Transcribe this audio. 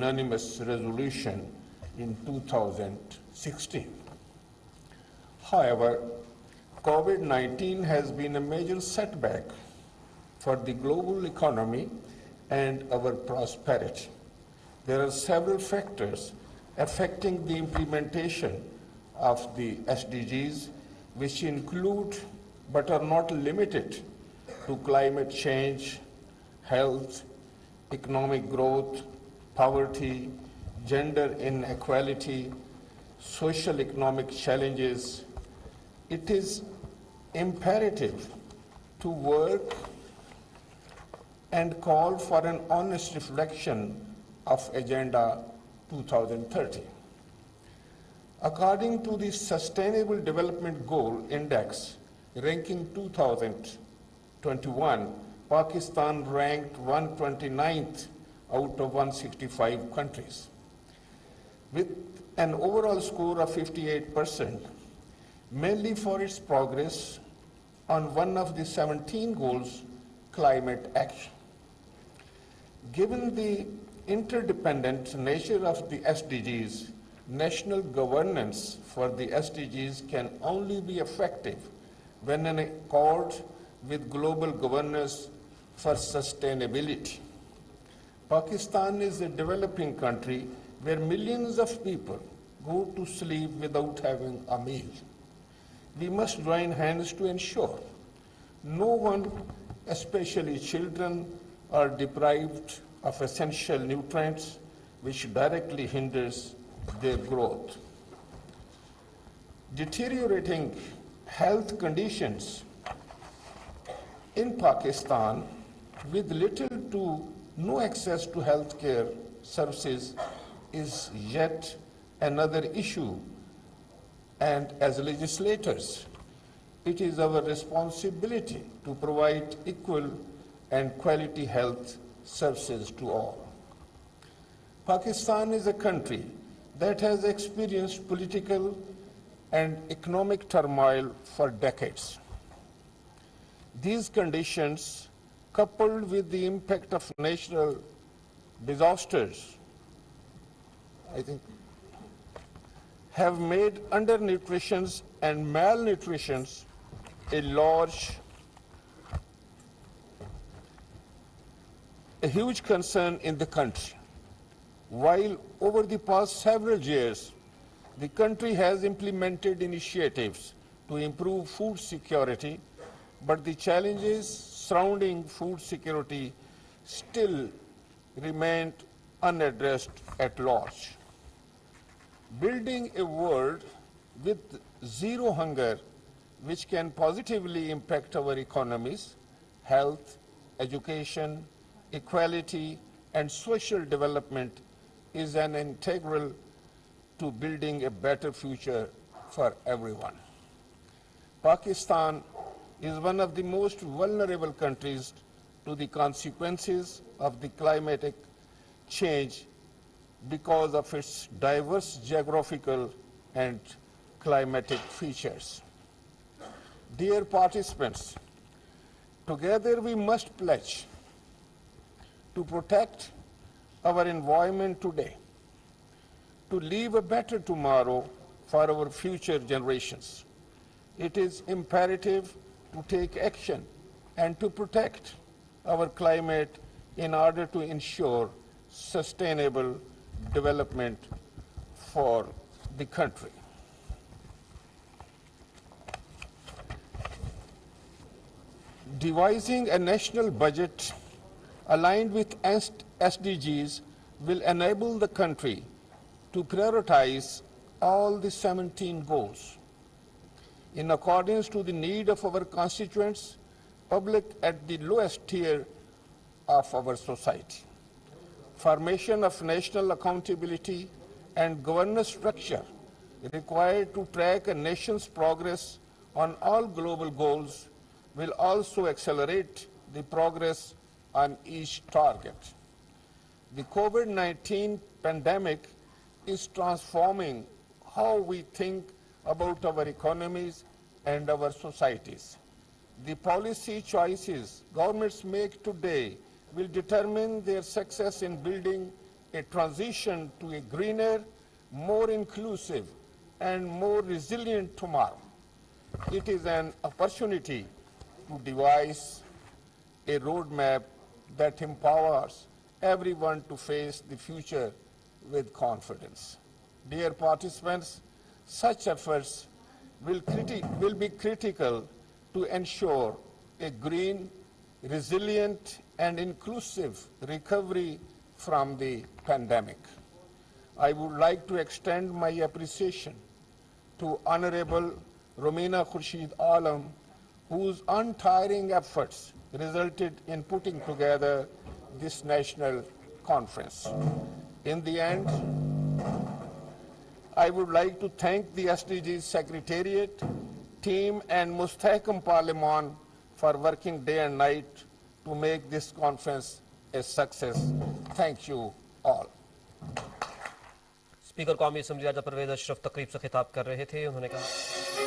unanimous resolution in 2016. However, COVID-19 has been a major setback for the global economy and our prosperity. There are several factors affecting the implementation of the SDGs, which include but are not limited to climate change, health, economic growth, poverty, gender inequality, social economic challenges. It is imperative to work and call for an honest reflection of Agenda 2030. According to the Sustainable Development Goal Index, ranking 2021, Pakistan ranked 129th out of 165 countries. With an overall score of 58%, mainly for its progress on one of the 17 goals, climate action. Given the interdependent nature of the SDGs, national governance for the SDGs can only be effective when in accord with global governance for sustainability. Pakistan is a developing country where millions of people go to sleep without having a meal. We must join hands to ensure no one, especially children, are deprived of essential nutrients, which directly hinders their growth. Deteriorating health conditions in Pakistan with little to no access to health care services is yet another issue, and as legislators, it is our responsibility to provide equal and quality health services to all. Pakistan is a country that has experienced political and economic turmoil for decades. These conditions, coupled with the impact of natural disasters, have made undernutrition and malnutrition a huge concern in the country. While over the past several years, the country has implemented initiatives to improve food security, but the challenges surrounding food security still remain unaddressed at large. Building a world with zero hunger, which can positively impact our economies, health, education, equality, and social development is an integral to building a better future for everyone. Pakistan is one of the most vulnerable countries to the consequences of the climatic change because of its diverse geographical and climatic features. Dear participants, together we must pledge to protect our environment today, to leave a better tomorrow for our future generations. It is imperative to take action and to protect our climate in order to ensure sustainable development for the country. Devising a national budget aligned with SDGs will enable the country to prioritize all the 17 goals. In accordance to the need of our constituents, public at the lowest tier of our society. Formation of national accountability and governance structure required to track a nation's progress on all global goals will also accelerate the progress on each target. The COVID-19 pandemic is transforming how we think about our economies and our societies. The policy choices governments make today will determine their success in building a transition to a greener, more inclusive, and more resilient tomorrow. It is an opportunity to devise a roadmap that empowers everyone to face the future with confidence. Dear participants, such efforts will be critical to ensure a green, resilient, and inclusive recovery from the pandemic. I would like to extend my appreciation to Honorable Romina Khurshid Alam, whose untiring efforts resulted in putting together this national conference. In the end, I would like to thank the SDGs Secretariat, team, and Mustahkam Parliament for working day and night to make this conference a success. Thank you all. Speaker कौमी assembly राजा परोवेज अशरफ तकरीब से खिताब कर रहे थे। उन्होंने कहा